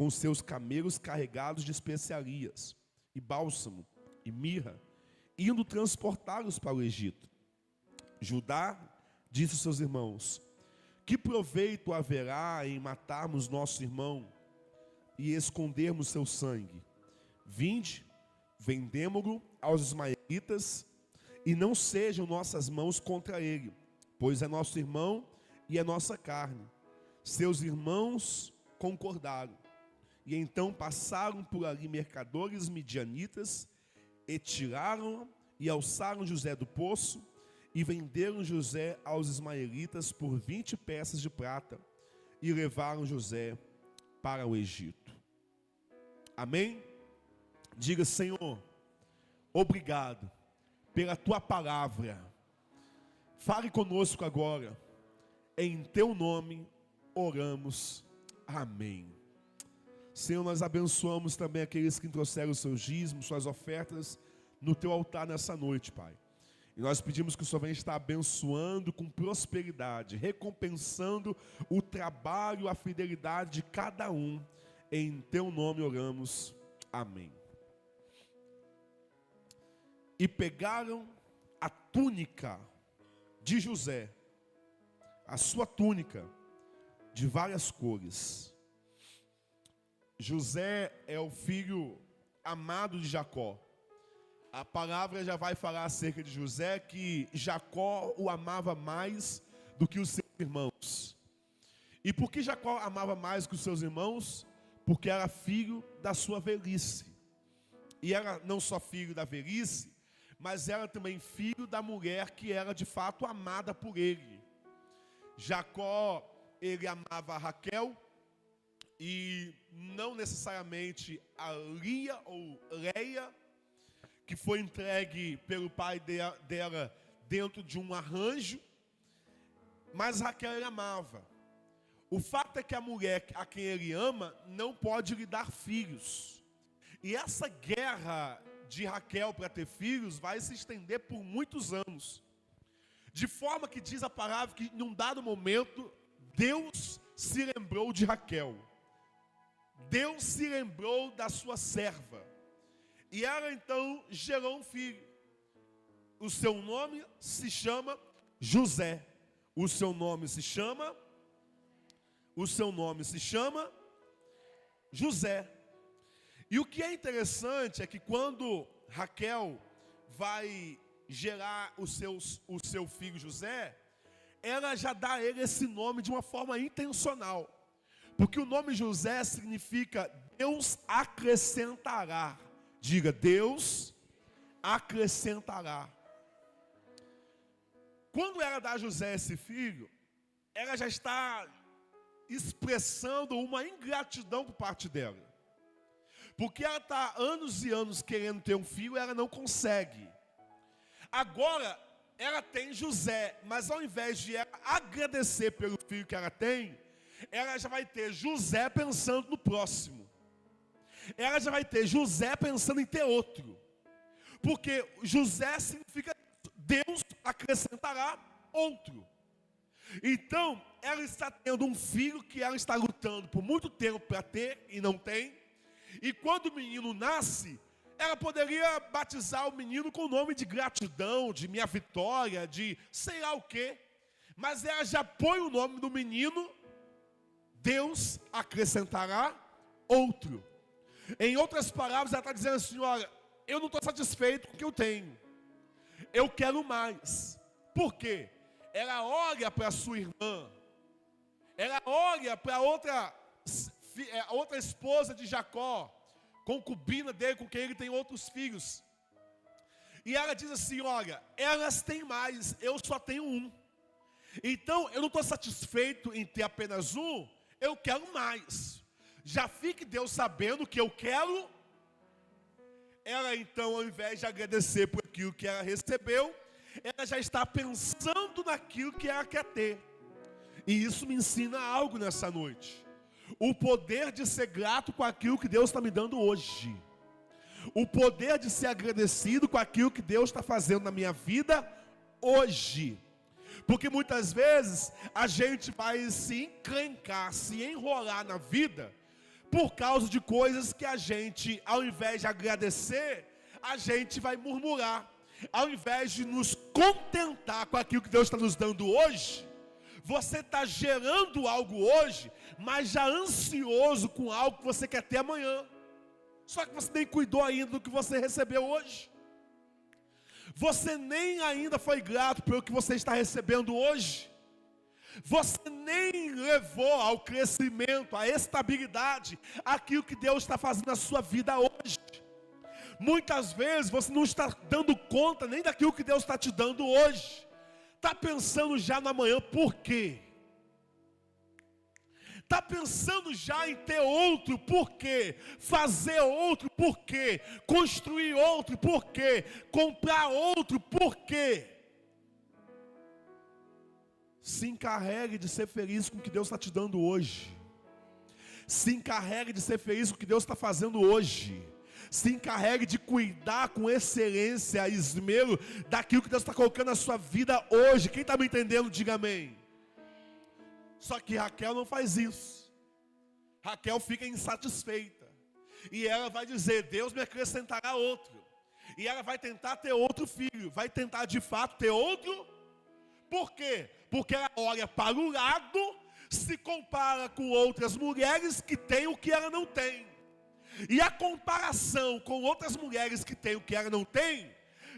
com seus camelos carregados de especiarias, e bálsamo, e mirra, indo transportá-los para o Egito. Judá disse aos seus irmãos: que proveito haverá em matarmos nosso irmão e escondermos seu sangue? Vinde, vendemo-lo aos ismaelitas, e não sejam nossas mãos contra ele, pois é nosso irmão e é nossa carne. Seus irmãos concordaram, e então passaram por ali mercadores midianitas, e tiraram e alçaram José do poço, e venderam José aos ismaelitas por 20 peças de prata, e levaram José para o Egito. Amém? Diga: Senhor, obrigado pela tua palavra. Fale conosco agora. Em teu nome oramos. Amém. Senhor, nós abençoamos também aqueles que trouxeram os seus dízimos, suas ofertas no teu altar nessa noite, Pai. E nós pedimos que o Senhor venha estar abençoando com prosperidade, recompensando o trabalho, a fidelidade de cada um. Em teu nome oramos. Amém. E pegaram a túnica de José, a sua túnica de várias cores. José é o filho amado de Jacó. A palavra já vai falar acerca de José, que Jacó o amava mais do que os seus irmãos. E por que Jacó amava mais que os seus irmãos? Porque era filho da sua velhice. E era não só filho da velhice, mas era também filho da mulher que era de fato amada por ele. Jacó, ele amava a Raquel, e não necessariamente a Lia ou Leia, que foi entregue pelo pai dela dentro de um arranjo, mas Raquel ele amava. O fato é que a mulher a quem ele ama não pode lhe dar filhos. E essa guerra de Raquel para ter filhos vai se estender por muitos anos. De forma que diz a palavra que em um dado momento Deus se lembrou de Raquel. Deus se lembrou da sua serva. E ela então gerou um filho. O seu nome se chama José. O seu nome se chama José. E o que é interessante é que quando Raquel vai gerar o seu filho José, ela já dá a ele esse nome de uma forma intencional. Porque o nome José significa Deus acrescentará. Diga: Deus acrescentará. Quando ela dá a José esse filho, ela já está expressando uma ingratidão por parte dela. Porque ela está anos e anos querendo ter um filho e ela não consegue. Agora, ela tem José, mas ao invés de ela agradecer pelo filho que ela tem, ela já vai ter José pensando no próximo. Ela já vai ter José pensando em ter outro. Porque José significa Deus acrescentará outro. Então, ela está tendo um filho que ela está lutando por muito tempo para ter e não tem. E quando o menino nasce, ela poderia batizar o menino com o nome de gratidão, de minha vitória, de sei lá o quê. Mas ela já põe o nome do menino, Deus acrescentará outro. Em outras palavras, ela está dizendo assim: olha, eu não estou satisfeito com o que eu tenho. Eu quero mais. Por quê? Ela olha para a sua irmã. Ela olha para outra esposa de Jacó, concubina dele, com quem ele tem outros filhos. E ela diz assim: olha, elas têm mais, eu só tenho um. Então, eu não estou satisfeito em ter apenas um, eu quero mais. Já fique Deus sabendo que eu quero. Ela então, ao invés de agradecer por aquilo que ela recebeu, ela já está pensando naquilo que ela quer ter. E isso me ensina algo nessa noite. O poder de ser grato com aquilo que Deus está me dando hoje. O poder de ser agradecido com aquilo que Deus está fazendo na minha vida hoje. Porque muitas vezes a gente vai se encrencar, se enrolar na vida, por causa de coisas que a gente, ao invés de agradecer, a gente vai murmurar. Ao invés de nos contentar com aquilo que Deus está nos dando hoje, você está gerando algo hoje, mas já ansioso com algo que você quer ter amanhã. Só que você nem cuidou ainda do que você recebeu hoje. Você nem ainda foi grato pelo que você está recebendo hoje. Você nem levou ao crescimento, à estabilidade, aquilo que Deus está fazendo na sua vida hoje. Muitas vezes você não está dando conta nem daquilo que Deus está te dando hoje. Está pensando já no amanhã, por quê? Está pensando já em ter outro, por quê? Fazer outro, por quê? Construir outro, por quê? Comprar outro, por quê? Se encarregue de ser feliz com o que Deus está te dando hoje. Se encarregue de ser feliz com o que Deus está fazendo hoje. Se encarregue de cuidar com excelência, esmero, daquilo que Deus está colocando na sua vida hoje. Quem está me entendendo, diga amém. Só que Raquel não faz isso. Raquel fica insatisfeita. E ela vai dizer, Deus me acrescentará outro. E ela vai tentar ter outro filho. Vai tentar de fato ter outro. Por quê? Porque ela olha para o lado, se compara com outras mulheres que têm o que ela não tem. E a comparação com outras mulheres que têm o que ela não tem,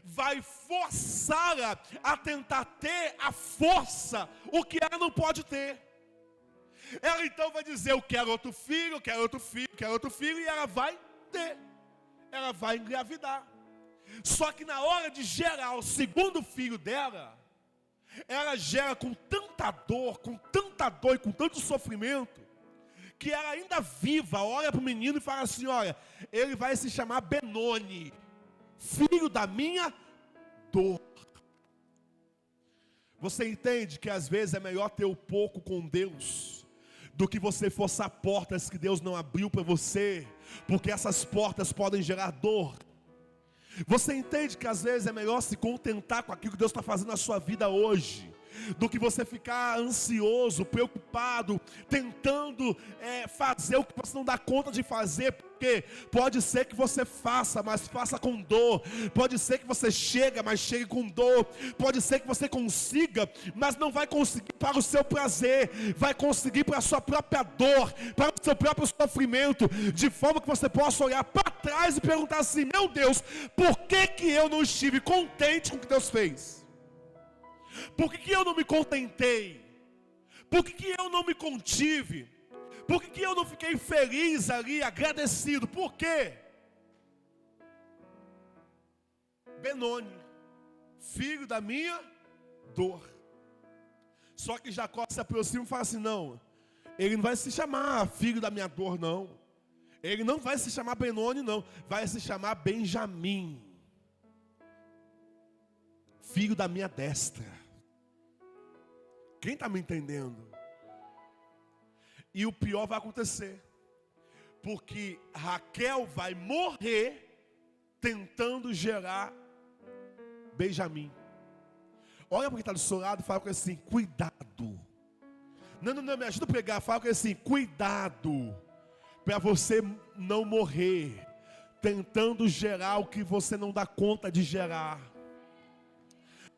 vai forçá-la a tentar ter a força, o que ela não pode ter. Ela então vai dizer, eu quero outro filho, eu quero outro filho, eu quero outro filho, e ela vai ter. Ela vai engravidar. Só que na hora de gerar o segundo filho dela, ela gera com tanta dor e com tanto sofrimento, que ela ainda viva, olha para o menino e fala assim, olha, ele vai se chamar Benoni, filho da minha dor. Você entende que às vezes é melhor ter o pouco com Deus, do que você forçar portas que Deus não abriu para você, porque essas portas podem gerar dor. Você entende que às vezes é melhor se contentar com aquilo que Deus está fazendo na sua vida hoje, do que você ficar ansioso, preocupado, tentando fazer o que você não dá conta de fazer, porque pode ser que você faça, mas faça com dor. Pode ser que você chegue, mas chegue com dor. Pode ser que você consiga, mas não vai conseguir para o seu prazer, vai conseguir para a sua própria dor, para o seu próprio sofrimento, de forma que você possa olhar para trás e perguntar assim, meu Deus, por que eu não estive contente com o que Deus fez? Por que eu não me contentei? Por que eu não me contive? Por que eu não fiquei feliz ali, agradecido? Por quê? Benoni, filho da minha dor. Só que Jacó se aproxima e fala assim, não, ele não vai se chamar filho da minha dor, não. Ele não vai se chamar Benoni, não. Vai se chamar Benjamim, filho da minha destra. Quem está me entendendo? E o pior vai acontecer, porque Raquel vai morrer tentando gerar Benjamim. Olha para quem está do seu lado e fala com ele assim, cuidado. Não, me ajuda a pregar. Fala com ele assim, cuidado, para você não morrer tentando gerar o que você não dá conta de gerar.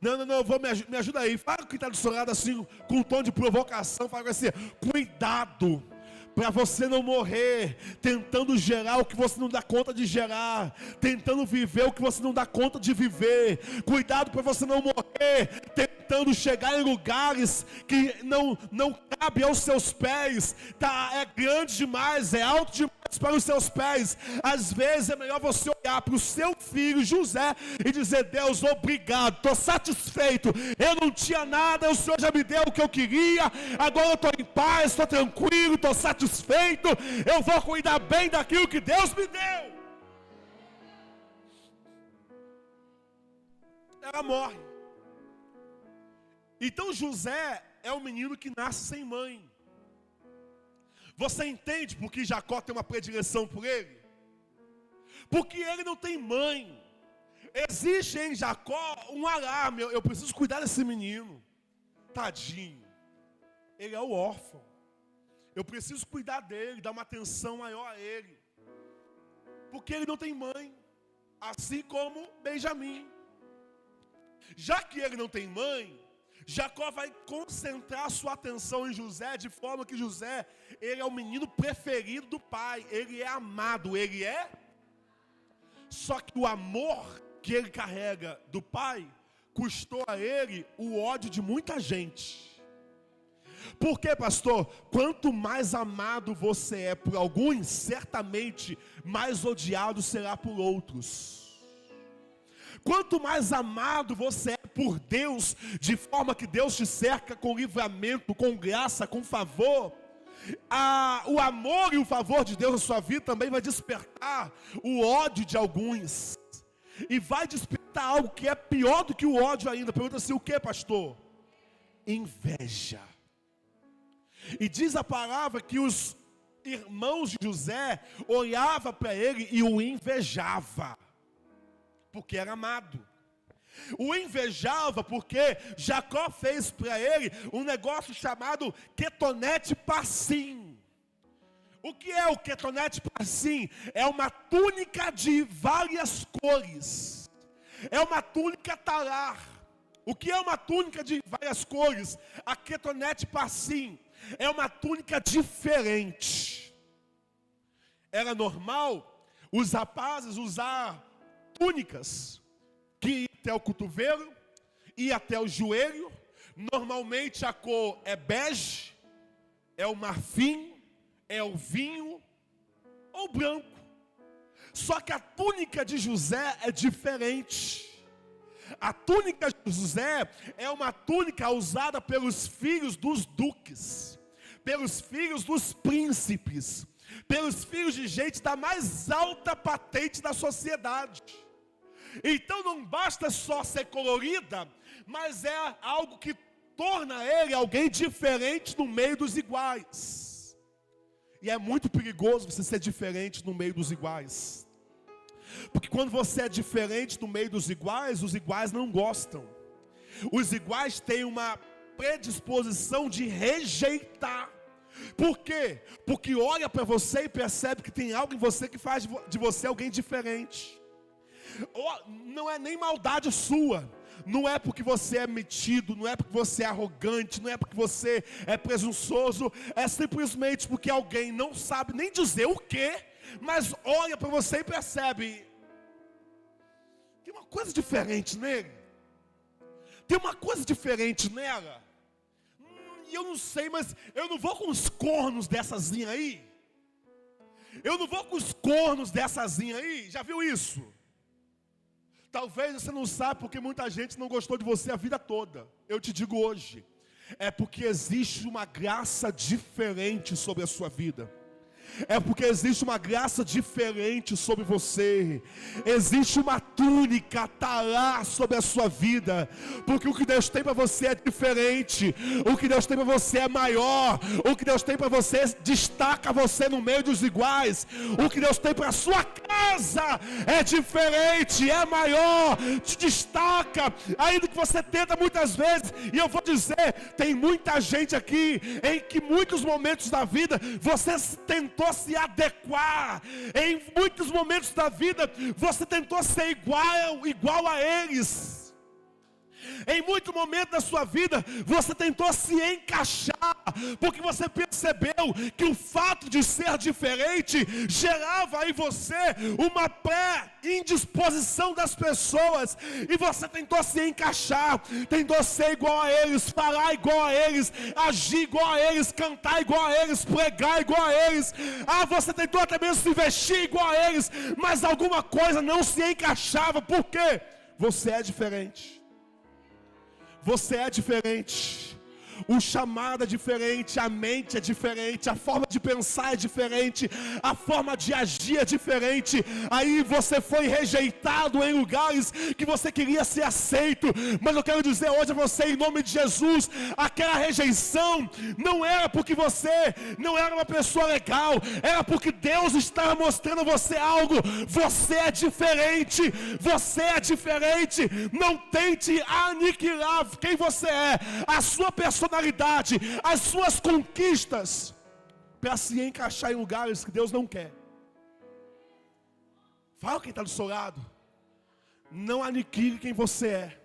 Não, me ajuda aí. Fala com quem está do seu lado assim, com um tom de provocação. Fala assim, cuidado, para você não morrer tentando gerar o que você não dá conta de gerar, tentando viver o que você não dá conta de viver. Cuidado para você não morrer tentando chegar em lugares que não cabe aos seus pés. É grande demais, é alto demais para os seus pés. Às vezes é melhor você olhar para o seu filho José e dizer, Deus, obrigado, estou satisfeito, eu não tinha nada, o Senhor já me deu o que eu queria, agora eu estou em paz, estou tranquilo, estou satisfeito, eu vou cuidar bem daquilo que Deus me deu. Ela morre. Então José é um menino que nasce sem mãe. Você entende por que Jacó tem uma predileção por ele? Porque ele não tem mãe. Existe em Jacó um alarme, eu preciso cuidar desse menino. Tadinho, ele é o órfão. Eu preciso cuidar dele, dar uma atenção maior a ele. Porque ele não tem mãe, assim como Benjamim. Já que ele não tem mãe, Jacó vai concentrar sua atenção em José, de forma que José, ele é o menino preferido do pai, ele é amado, ele é. Só que o amor que ele carrega do pai, custou a ele o ódio de muita gente. Por quê, pastor? Quanto mais amado você é por alguns, certamente mais odiado será por outros. Quanto mais amado você é por Deus, de forma que Deus te cerca com livramento, com graça, com favor, o amor e o favor de Deus na sua vida também vai despertar o ódio de alguns. E vai despertar algo que é pior do que o ódio ainda. Pergunta assim, o que, pastor? Inveja. E diz a palavra que os irmãos de José olhavam para ele e o invejava, porque era amado. O invejava porque Jacó fez para ele um negócio chamado ketonete passim. O que é o ketonete passim? É uma túnica de várias cores. É uma túnica talar. O que é uma túnica de várias cores? A ketonete passim é uma túnica diferente. Era normal os rapazes usar túnicas que ia até o cotovelo, ia até o joelho. Normalmente a cor é bege, é o marfim, é o vinho ou branco. Só que a túnica de José é diferente. A túnica de José é uma túnica usada pelos filhos dos duques, pelos filhos dos príncipes, pelos filhos de gente da mais alta patente da sociedade. Então não basta só ser colorida, mas é algo que torna ele alguém diferente no meio dos iguais. E é muito perigoso você ser diferente no meio dos iguais. Porque quando você é diferente no meio dos iguais, os iguais não gostam. Os iguais têm uma predisposição de rejeitar. Por quê? Porque olha para você e percebe que tem algo em você que faz de você alguém diferente. Não é nem maldade sua. Não é porque você é metido, não é porque você é arrogante, não é porque você é presunçoso. É simplesmente porque alguém não sabe nem dizer o quê, mas olha para você e percebe: tem uma coisa diferente nele. Tem uma coisa diferente nela. E eu não sei, mas eu não vou com os cornos dessazinha aí. Eu não vou com os cornos dessazinha aí. Já viu isso? Talvez você não sabe porque muita gente não gostou de você a vida toda. Eu te digo hoje, é porque existe uma graça diferente sobre a sua vida. É porque existe uma graça diferente sobre você. Existe uma túnica talar sobre a sua vida. Porque o que Deus tem para você é diferente. O que Deus tem para você é maior. O que Deus tem para você destaca você no meio dos iguais. O que Deus tem para a sua casa é diferente, é maior, te destaca. Ainda que você tenta muitas vezes. E eu vou dizer, tem muita gente aqui em que muitos momentos da vida você tentou se adequar. Em muitos momentos da vida você tentou ser igual a eles. Em muito momento da sua vida você tentou se encaixar, porque você percebeu que o fato de ser diferente gerava em você uma pré-indisposição das pessoas, e você tentou se encaixar, tentou ser igual a eles, falar igual a eles, agir igual a eles, cantar igual a eles, pregar igual a eles. Você tentou até mesmo se vestir igual a eles, mas alguma coisa não se encaixava. Por quê? Você é diferente. Você é diferente. O chamado é diferente, a mente é diferente, a forma de pensar é diferente, a forma de agir é diferente. Aí você foi rejeitado em lugares que você queria ser aceito. Mas eu quero dizer hoje a você, em nome de Jesus, aquela rejeição não era porque você não era uma pessoa legal, era porque Deus estava mostrando a você algo. Você é diferente, você é diferente. Não tente aniquilar quem você é, a sua personalidade, as suas conquistas. para se encaixar em lugares que Deus não quer. Fala quem está do seu lado. Não aniquile quem você é.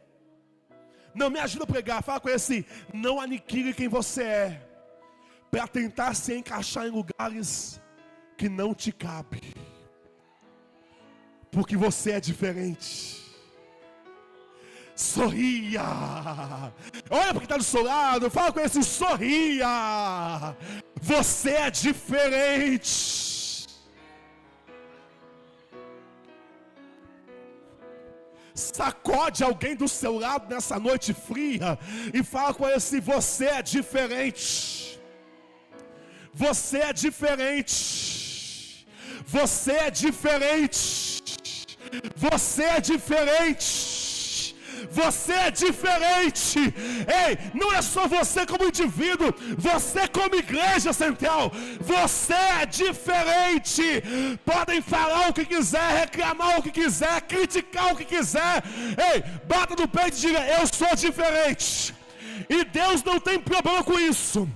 Não, me ajuda a pregar. Fala com ele assim: não aniquile quem você é, para tentar se encaixar em lugares que não te cabe. Porque você é diferente. Sorria. Olha para quem está do seu lado. Fala com ele assim: sorria. Você é diferente. Sacode alguém do seu lado nessa noite fria e fala com ele assim: você é diferente. Você é diferente. Você é diferente. Você é diferente. Você é diferente. Ei, não é só você como indivíduo, você como igreja central. Você é diferente. Podem falar o que quiser, reclamar o que quiser, criticar o que quiser. Ei, bata no peito e diga: eu sou diferente. E Deus não tem problema com isso.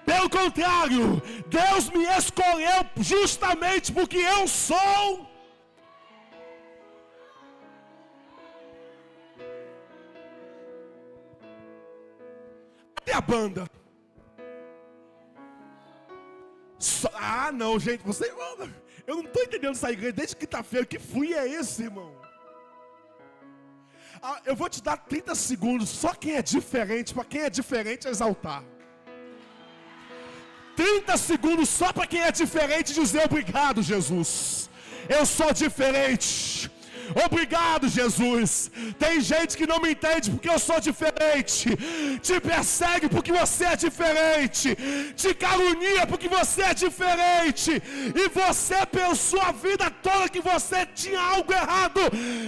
Pelo contrário, Deus me escolheu justamente porque eu sou. Cadê a banda? Ah, não, gente, você... Eu não estou entendendo essa igreja desde quinta-feira. Que fui é esse, irmão? Eu vou te dar 30 segundos. Só quem é diferente, para quem é diferente exaltar. 30 segundos só para quem é diferente dizer: obrigado, Jesus. Eu sou diferente. Obrigado, Jesus. Tem gente que não me entende porque eu sou diferente. Te persegue porque você é diferente. Te calunia porque você é diferente. E você pensou a vida toda que você tinha algo errado.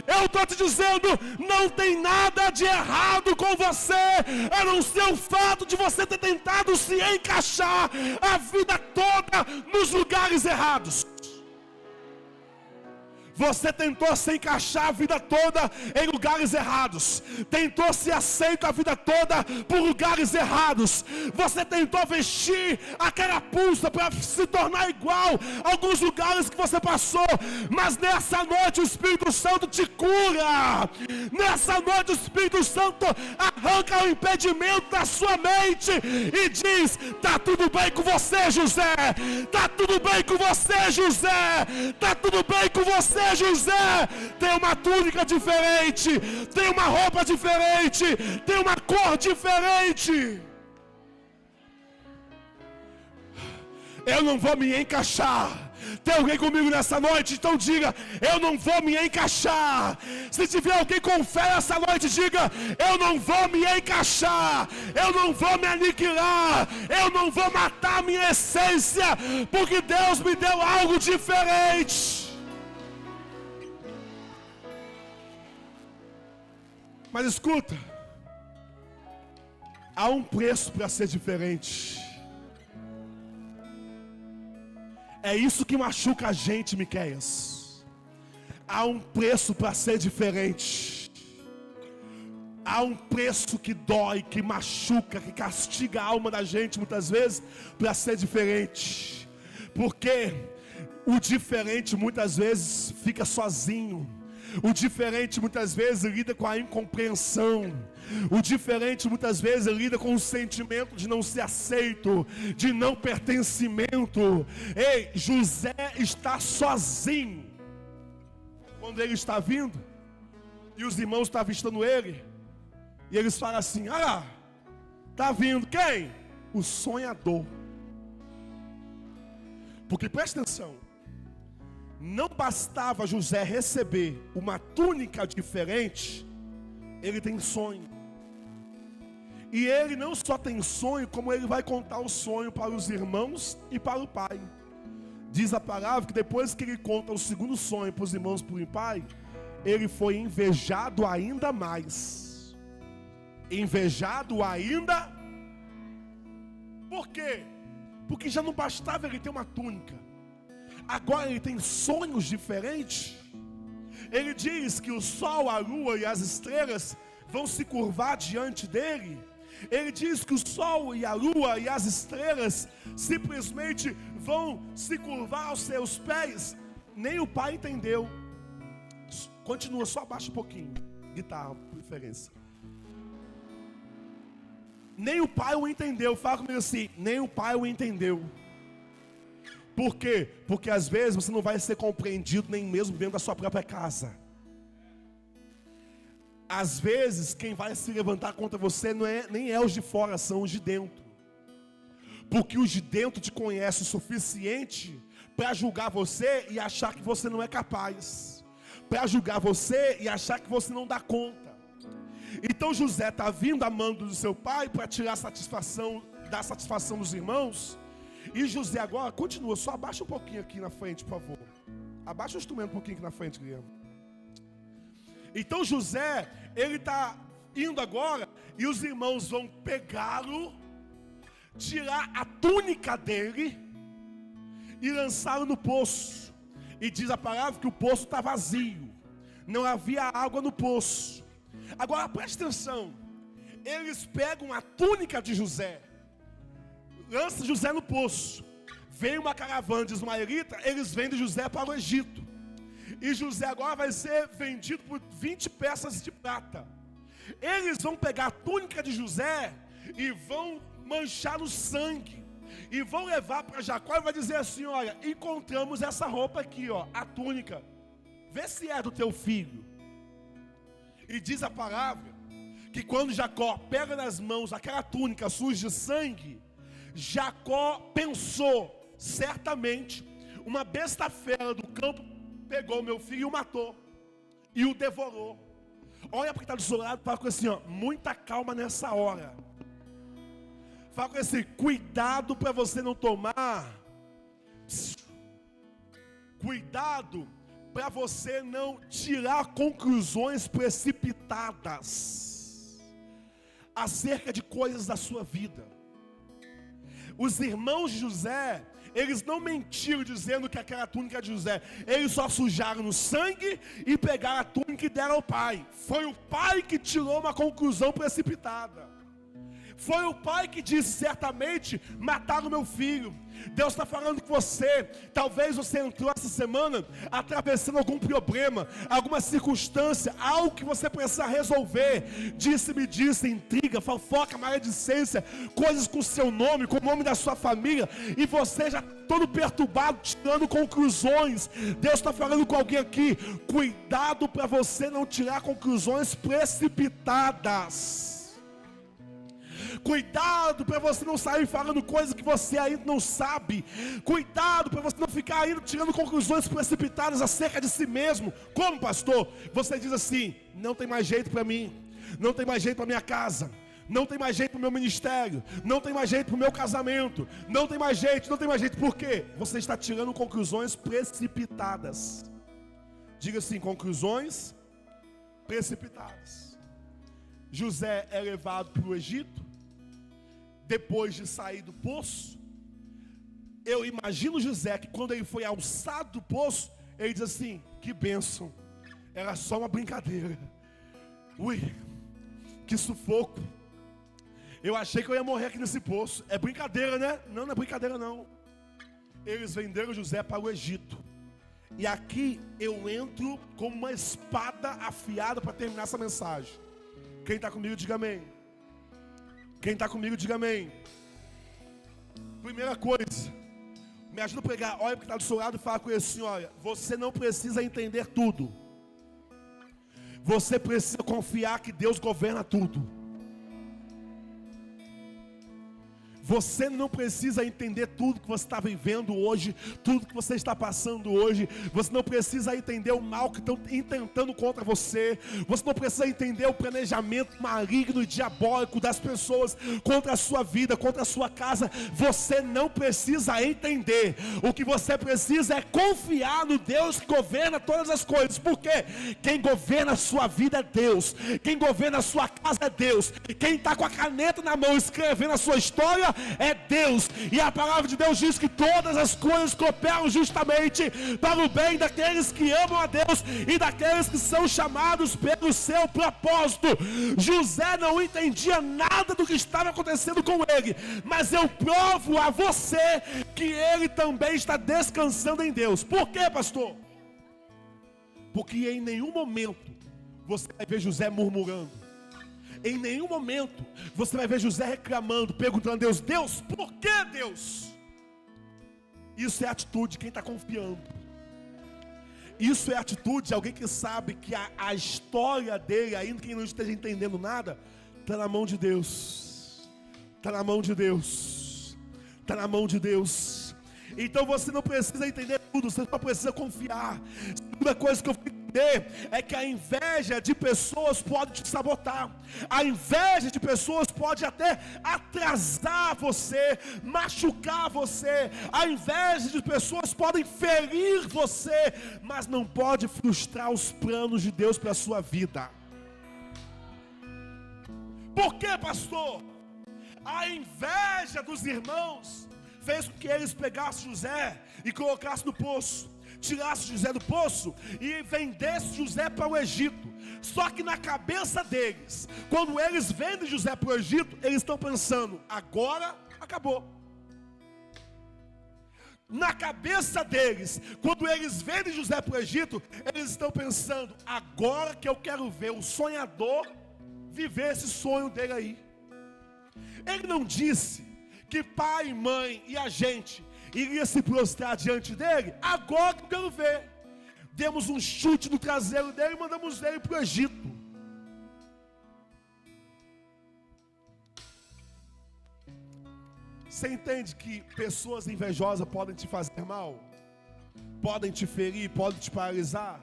Eu estou te dizendo, não tem nada de errado com você, a não ser o fato de você ter tentado se encaixar a vida toda nos lugares errados. Você tentou se encaixar a vida toda em lugares errados. Tentou ser aceito a vida toda por lugares errados. Você tentou vestir a carapuça para se tornar igual a alguns lugares que você passou. Mas nessa noite o Espírito Santo te cura. Nessa noite o Espírito Santo arranca o impedimento da sua mente e diz: tá tudo bem com você, José. Tá tudo bem com você, José. Tá tudo bem com você, José. Tem uma túnica diferente, tem uma roupa diferente, tem uma cor diferente. Eu não vou me encaixar. Tem alguém comigo nessa noite? Então diga: eu não vou me encaixar. Se tiver alguém com fé nessa noite, diga: eu não vou me encaixar. Eu não vou me aniquilar. Eu não vou matar a minha essência, porque Deus me deu algo diferente. Mas escuta, há um preço para ser diferente. É isso que machuca a gente, Miqueias. Há um preço para ser diferente. Há um preço que dói, que machuca, que castiga a alma da gente muitas vezes para ser diferente. Porque o diferente muitas vezes fica sozinho. O diferente muitas vezes lida com a incompreensão. O diferente muitas vezes lida com o sentimento de não ser aceito, de não pertencimento. Ei, José está sozinho quando ele está vindo e os irmãos estão avistando ele. E eles falam assim: ah, está vindo quem? O sonhador. Porque presta atenção, não bastava José receber uma túnica diferente, ele tem sonho. E ele não só tem sonho, como ele vai contar o sonho para os irmãos e para o pai. Diz a palavra que depois que ele conta o segundo sonho para os irmãos e para o pai, ele foi invejado ainda mais. Invejado ainda. Por quê? Porque já não bastava ele ter uma túnica. Agora ele tem sonhos diferentes. Ele diz que o sol, a lua e as estrelas vão se curvar diante dele. Ele diz que o sol e a lua e as estrelas simplesmente vão se curvar aos seus pés. Nem o pai entendeu. Continua, só abaixa um pouquinho. Guitarra, preferência. Nem o pai o entendeu. Fala comigo assim, nem o pai o entendeu. Por quê? Porque às vezes você não vai ser compreendido nem mesmo dentro da sua própria casa. Às vezes quem vai se levantar contra você nem é os de fora, são os de dentro. Porque os de dentro te conhecem o suficiente para julgar você e achar que você não é capaz. Para julgar você e achar que você não dá conta. Então José está vindo amando do seu pai para tirar satisfação, dar satisfação dos irmãos. E José agora continua, só abaixa um pouquinho aqui na frente, por favor. Abaixa o instrumento um pouquinho aqui na frente, Guilherme. Então José, ele está indo agora, e os irmãos vão pegá-lo, tirar a túnica dele e lançá-lo no poço. E diz a palavra que o poço está vazio, não havia água no poço. Agora preste atenção, eles pegam a túnica de José, lança José no poço. Vem uma caravana de ismaelita, eles vendem José para o Egito. E José agora vai ser vendido por 20 peças de prata. Eles vão pegar a túnica de José e vão manchar no sangue. E vão levar para Jacó e vai dizer assim, olha, encontramos essa roupa aqui, ó, a túnica. Vê se é do teu filho. E diz a palavra que quando Jacó pega nas mãos aquela túnica suja de sangue, Jacó pensou, certamente, uma besta fera do campo pegou meu filho e o matou, e o devorou. Olha para quem está do seu lado e fala com assim, ó, muita calma nessa hora. Fala com assim, cuidado para você não tomar. Cuidado para você não tirar conclusões precipitadas acerca de coisas da sua vida. Os irmãos de José, eles não mentiram dizendo que aquela túnica é de José. Eles só sujaram no sangue e pegaram a túnica e deram ao pai. Foi o pai que tirou uma conclusão precipitada. Foi o pai que disse, certamente, mataram meu filho. Deus está falando com você. Talvez você entrou essa semana atravessando algum problema, alguma circunstância, algo que você precisa resolver. Disse-me disse, intriga, fofoca, maledicência, coisas com seu nome, com o nome da sua família, e você já todo perturbado, tirando conclusões. Deus está falando com alguém aqui, cuidado para você não tirar conclusões precipitadas. Cuidado para você não sair falando coisas que você ainda não sabe. Cuidado para você não ficar ainda tirando conclusões precipitadas acerca de si mesmo. Como, pastor? Você diz assim, não tem mais jeito para mim, não tem mais jeito para minha casa, não tem mais jeito para o meu ministério, não tem mais jeito para o meu casamento, não tem mais jeito, não tem mais jeito. Por quê? Você está tirando conclusões precipitadas. Diga assim, conclusões precipitadas. José é levado para o Egito. Depois de sair do poço, eu imagino José que quando ele foi alçado do poço, ele diz assim, que bênção, era só uma brincadeira. Ui, que sufoco. Eu achei que eu ia morrer aqui nesse poço. É brincadeira, né? Não, não é brincadeira não. Eles venderam José para o Egito. E aqui eu entro com uma espada afiada para terminar essa mensagem. Quem está comigo, diga amém. Quem está comigo, diga amém. Primeira coisa, me ajuda a pregar. Olha para quem está do seu lado e fala com ele assim, olha, você não precisa entender tudo. Você precisa confiar que Deus governa tudo. Você não precisa entender tudo que você está vivendo hoje, tudo que você está passando hoje. Você não precisa entender o mal que estão intentando contra você. Você não precisa entender o planejamento maligno e diabólico das pessoas contra a sua vida, contra a sua casa. Você não precisa entender. O que você precisa é confiar no Deus que governa todas as coisas. Por quê? Quem governa a sua vida é Deus. Quem governa a sua casa é Deus. Quem está com a caneta na mão escrevendo a sua história é Deus, e a palavra de Deus diz que todas as coisas cooperam justamente para o bem daqueles que amam a Deus e daqueles que são chamados pelo seu propósito. José não entendia nada do que estava acontecendo com ele, mas eu provo a você porque ele também está descansando em Deus. Por quê, pastor? Porque em nenhum momento você vai ver José murmurando. Em nenhum momento você vai ver José reclamando, perguntando a Deus: Deus, por que Deus? Isso é atitude de quem está confiando. Isso é atitude de alguém que sabe que a história dele, ainda que não esteja entendendo nada, está na mão de Deus. Está na mão de Deus. Está na mão de Deus. Então você não precisa entender tudo, você só precisa confiar. A segunda coisa que eu fico é que a inveja de pessoas pode te sabotar. A inveja de pessoas pode até atrasar você, machucar você. A inveja de pessoas pode ferir você, mas não pode frustrar os planos de Deus para a sua vida. Por quê, pastor? A inveja dos irmãos fez com que eles pegassem José e colocassem no poço, tirasse José do poço e vendesse José para o Egito. Só que na cabeça deles, quando eles vendem José para o Egito, eles estão pensando: agora acabou. Na cabeça deles, quando eles vendem José para o Egito, eles estão pensando: agora que eu quero ver o sonhador viver esse sonho dele aí. Ele não disse que pai e mãe e a gente iria se prostrar diante dele. Agora que eu quero ver. Demos um chute no traseiro dele e mandamos ele para o Egito. Você entende que pessoas invejosas podem te fazer mal? Podem te ferir, podem te paralisar?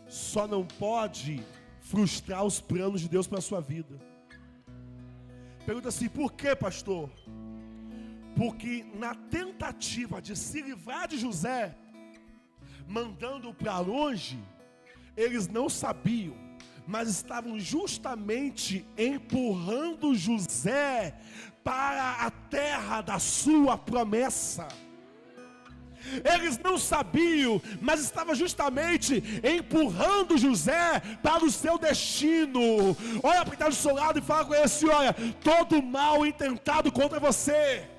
Só não pode frustrar os planos de Deus para a sua vida. Pergunta assim: por que, pastor? Porque na tentativa de se livrar de José, mandando-o para longe, eles não sabiam, mas estavam justamente empurrando José para a terra da sua promessa. Eles não sabiam, mas estavam justamente empurrando José para o seu destino. Olha para quem está do seu lado e fala com ele assim: olha, todo mal intentado contra você,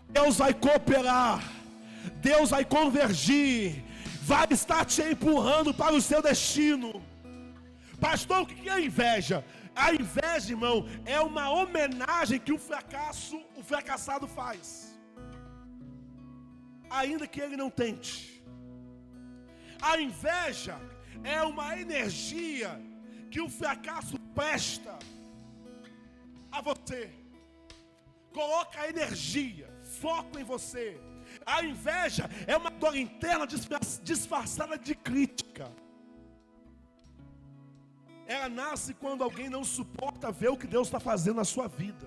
Deus vai cooperar, Deus vai convergir, vai estar te empurrando para o seu destino. Pastor, o que é a inveja? A inveja, irmão, é uma homenagem que o fracassado faz, ainda que ele não tente. A inveja é uma energia que o fracasso presta a você. Coloca a energia, foco em você. A inveja é uma dor interna disfarçada de crítica. Ela nasce quando alguém não suporta ver o que Deus está fazendo na sua vida.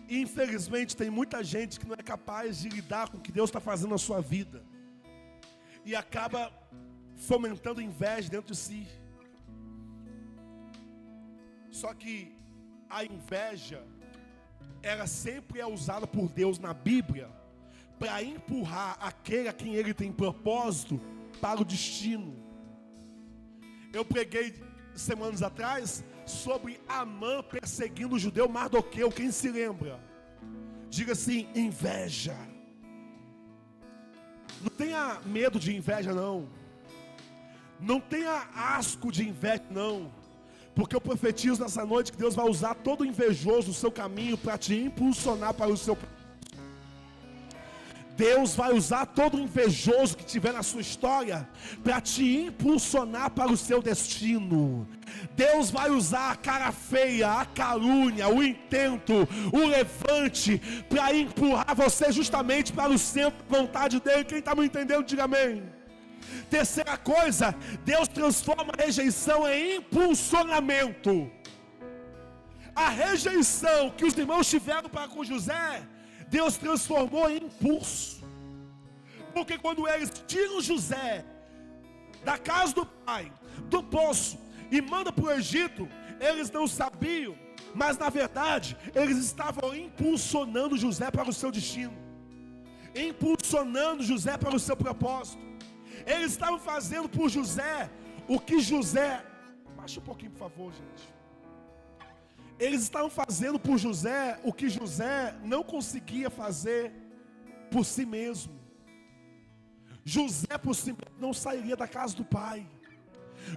E infelizmente tem muita gente que não é capaz de lidar com o que Deus está fazendo na sua vida, e acaba fomentando inveja dentro de si. Só que a inveja, ela sempre é usada por Deus na Bíblia para empurrar aquele a quem Ele tem propósito para o destino. Eu preguei semanas atrás sobre Amã perseguindo o judeu Mardoqueu. Quem se lembra? Diga assim: inveja. Não tenha medo de inveja, não. Não tenha asco de inveja, não. Porque eu profetizo nessa noite que Deus vai usar todo invejoso no seu caminho para te impulsionar para o seu. Deus vai usar todo invejoso que tiver na sua história para te impulsionar para o seu destino. Deus vai usar a cara feia, a calúnia, o intento, o levante para empurrar você justamente para o centro da vontade dele. Quem está me entendendo, diga amém. Terceira coisa, Deus transforma a rejeição em impulsionamento. A rejeição que os irmãos tiveram para com José, Deus transformou em impulso. Porque quando eles tiram José da casa do pai, do poço, e mandam para o Egito, eles não sabiam, mas na verdade eles estavam impulsionando José para o seu destino, impulsionando José para o seu propósito. Eles estavam fazendo por José o que José... Baixa um pouquinho, por favor, gente. Eles estavam fazendo por José o que José não conseguia fazer por si mesmo. José por si mesmo não sairia da casa do pai.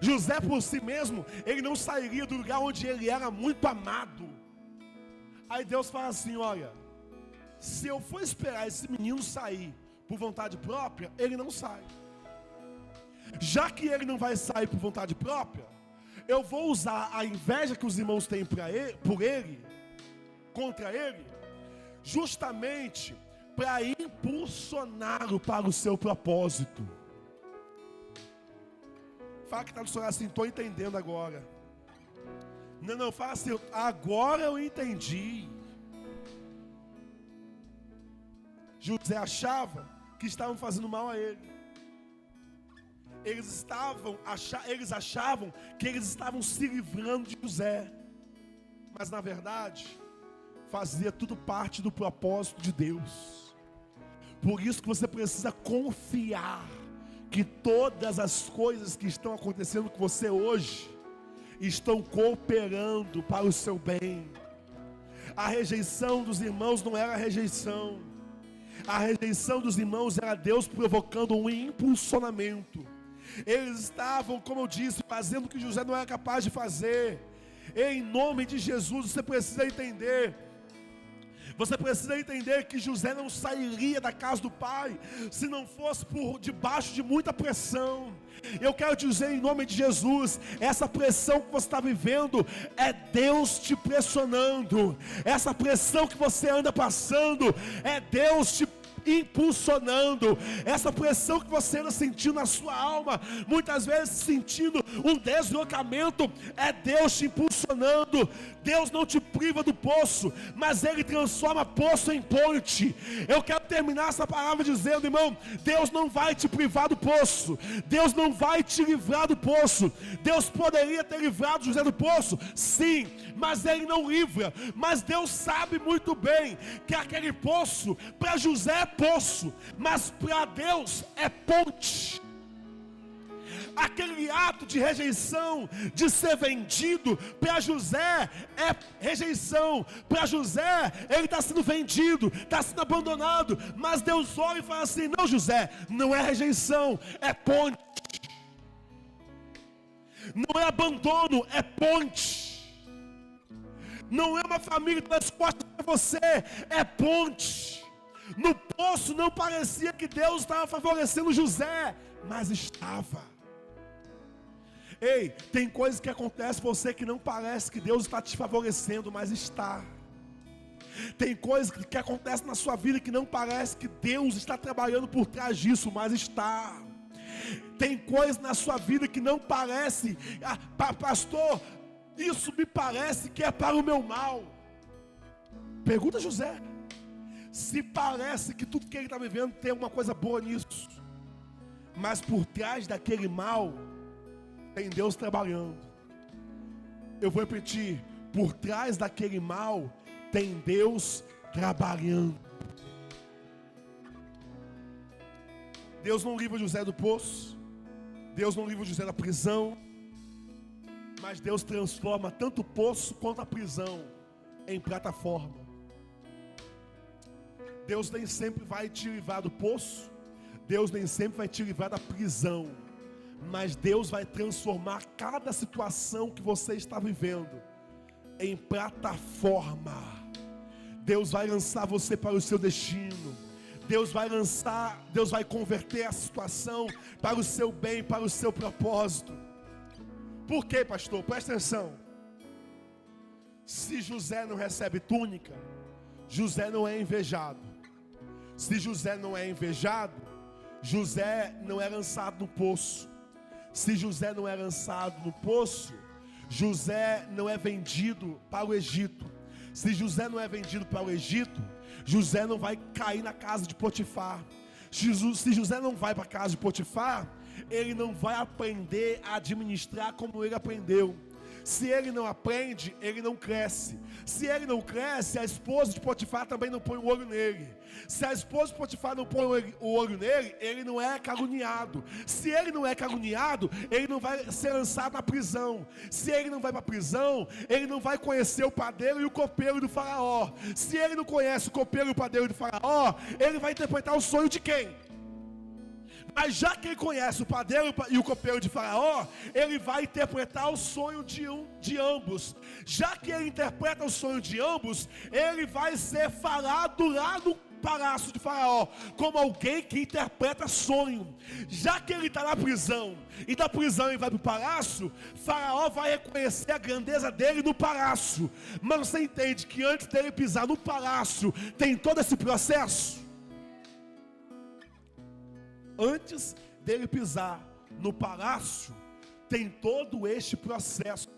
José por si mesmo, ele não sairia do lugar onde ele era muito amado. Aí Deus fala assim, olha, se eu for esperar esse menino sair por vontade própria, ele não sai. Já que ele não vai sair por vontade própria, eu vou usar a inveja que os irmãos têm por ele, contra ele, justamente para impulsioná-lo para o seu propósito. Fala que está do seu lado assim, estou entendendo agora. Não, fala assim, agora eu entendi. José achava que estavam fazendo mal a ele. Eles achavam que eles estavam se livrando de José. Mas na verdade, fazia tudo parte do propósito de Deus. Por isso que você precisa confiar que todas as coisas que estão acontecendo com você hoje estão cooperando para o seu bem. A rejeição dos irmãos não era rejeição. A rejeição dos irmãos era Deus provocando um impulsionamento. Eles estavam, como eu disse, fazendo o que José não era capaz de fazer. Em nome de Jesus, você precisa entender. Você precisa entender que José não sairia da casa do pai se não fosse por debaixo de muita pressão. Eu quero te dizer em nome de Jesus, essa pressão que você está vivendo é Deus te pressionando. Essa pressão que você anda passando é Deus te impulsionando. Essa pressão que você anda sentindo na sua alma, muitas vezes sentindo um deslocamento, é Deus te impulsionando. Deus não te priva do poço, mas Ele transforma poço em ponte. Eu quero terminar essa palavra dizendo, irmão, Deus não vai te privar do poço. Deus não vai te livrar do poço. Deus poderia ter livrado José do poço, sim, mas Ele não livra. Mas Deus sabe muito bem que aquele poço para José é poço, mas para Deus é ponte. Aquele ato de rejeição, de ser vendido, para José é rejeição. Para José, ele está sendo vendido, está sendo abandonado. Mas Deus olha e fala assim, não, José, não é rejeição, é ponte. Não é abandono, é ponte. Não é uma família das costas para você, é ponte. No poço não parecia que Deus estava favorecendo José, mas estava. Ei, tem coisas que acontecem com você que não parece que Deus está te favorecendo, mas está. Tem coisas que acontecem na sua vida que não parece que Deus está trabalhando por trás disso, mas está. Tem coisas na sua vida que não parece, pastor, isso me parece que é para o meu mal. Pergunta a José, se parece que tudo que ele está vivendo tem alguma coisa boa nisso, mas por trás daquele mal tem Deus trabalhando. Eu vou repetir, por trás daquele mal tem Deus trabalhando. Deus não livra José do poço, Deus não livra José da prisão, mas Deus transforma tanto o poço quanto a prisão em plataforma. Deus nem sempre vai te livrar do poço, Deus nem sempre vai te livrar da prisão, mas Deus vai transformar cada situação que você está vivendo em plataforma. Deus vai lançar você para o seu destino. Deus vai converter a situação para o seu bem, para o seu propósito. Por quê, pastor? Presta atenção. Se José não recebe túnica, José não é invejado. Se José não é invejado, José não é lançado no poço. Se José não é lançado no poço, José não é vendido para o Egito. Se José não é vendido para o Egito, José não vai cair na casa de Potifar. Se José não vai para a casa de Potifar, ele não vai aprender a administrar como ele aprendeu. Se ele não aprende, ele não cresce. Se ele não cresce, a esposa de Potifar também não põe o olho nele. Se a esposa de Potifar não põe o olho nele, ele não é caluniado. Se ele não é caluniado, ele não vai ser lançado na prisão. Se ele não vai para a prisão, ele não vai conhecer o padeiro e o copeiro do faraó. Se ele não conhece o copeiro e o padeiro do faraó, ele vai interpretar o sonho de quem? Mas já que ele conhece o padeiro e o copeiro de Faraó, ele vai interpretar o sonho de ambos. Já que ele interpreta o sonho de ambos, ele vai ser falado lá no palácio de Faraó, como alguém que interpreta sonho. Já que ele está na prisão, e da prisão ele vai para o palácio, Faraó vai reconhecer a grandeza dele no palácio. Mas você entende que antes dele pisar no palácio, tem todo esse processo? Antes dele pisar no palácio, tem todo este processo.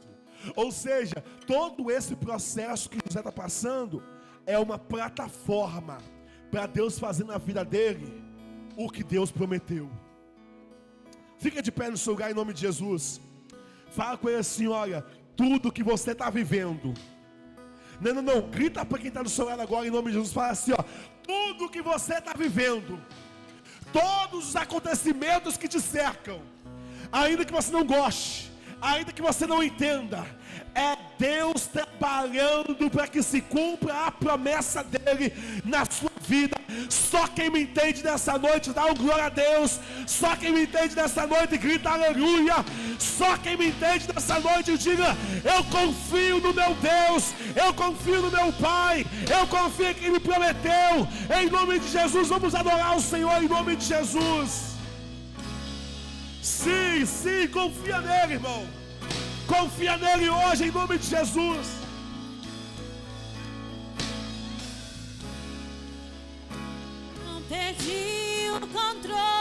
Ou seja, todo esse processo que José está passando é uma plataforma para Deus fazer na vida dele o que Deus prometeu. Fica de pé no seu lugar em nome de Jesus. Fala com ele assim: olha, tudo que você está vivendo. Não, grita para quem está no seu lado agora em nome de Jesus. Fala assim: ó, tudo que você está vivendo, todos os acontecimentos que te cercam, ainda que você não goste, ainda que você não entenda, é Deus trabalhando para que se cumpra a promessa dele na sua vida. Só quem me entende nessa noite dá um glória a Deus. Só quem me entende nessa noite grita aleluia. Só quem me entende nessa noite diga: eu confio no meu Deus, eu confio no meu Pai, eu confio em quem me prometeu. Em nome de Jesus, vamos adorar o Senhor em nome de Jesus. Sim, confia nele, irmão. Confia nele hoje em nome de Jesus. Não perdi o controle.